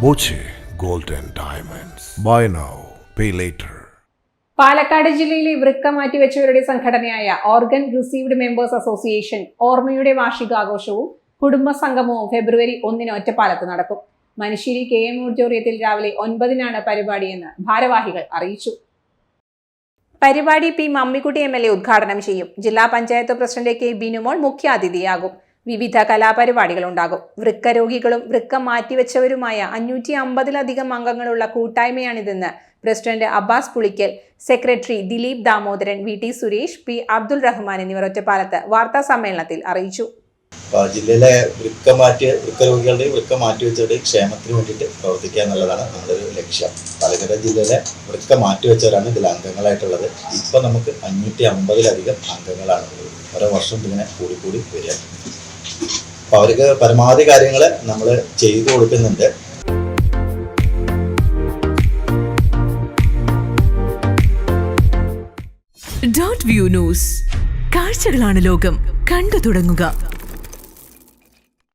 Boche gold and diamonds. Buy now pay later. Palakkad ജില്ലയിലെ വൃക്ക മാറ്റിവെച്ചവരുടെ സംഘടനയായ ഓർഗൻ റിസീവ്ഡ് മെമ്പേഴ്സ് അസോസിയേഷൻ ഓർമ്മയുടെ വാർഷികാഘോഷവും കുടുംബ സംഗമവും ഫെബ്രുവരി 1 ഒറ്റപ്പാലത്ത് നടക്കും. മനുഷ്യരി KM ഓഡിറ്റോറിയത്തിൽ രാവിലെ 9-നാണ് പരിപാടിയെന്ന് ഭാരവാഹികൾ അറിയിച്ചു. പരിപാടി P. മമ്മിക്കുട്ടി MLA ഉദ്ഘാടനം ചെയ്യും. ജില്ലാ പഞ്ചായത്ത് പ്രസിഡന്റ് K. ബിനുമോൾ മുഖ്യാതിഥിയാകും. വിവിധ കലാപരിപാടികൾ ഉണ്ടാകും. വൃക്ക രോഗികളും വൃക്ക മാറ്റിവെച്ചവരുമായ 550-ലധികം അംഗങ്ങളുള്ള കൂട്ടായ്മയാണിതെന്ന് president Abbas Pulikkal, secretary Dileep Damodaran, VT Suresh, P. Abdul Rahman എന്നിവർ ഒറ്റപ്പാലത്ത് വാർത്താ സമ്മേളനത്തിൽ അറിയിച്ചു. ജില്ലയിലെ വൃക്ക രോഗികളുടെയും വൃക്ക മാറ്റിവെച്ചവരുടെയും ക്ഷേമത്തിന് വേണ്ടിയിട്ട് പ്രവർത്തിക്കുക എന്നുള്ളതാണ് നമ്മുടെ ഒരു ലക്ഷ്യം. പാലക്കാട് ജില്ലയിലെ വൃക്ക മാറ്റിവെച്ചവരാണ് ഇതിൽ അംഗങ്ങളായിട്ടുള്ളത്. ഇപ്പം നമുക്ക് 550-ലധികം അംഗങ്ങളാണ് ഓരോ വർഷം ഇങ്ങനെ കൂടി വരിക. അപ്പോൾ അവർക്ക് പരമാവധി കാര്യങ്ങൾ നമ്മൾ ചെയ്തു കൊടുക്കുന്നുണ്ട്. Dot view news. കാഴ്ചകളാണ് ലോകം. കണ്ടു തുടങ്ങുക.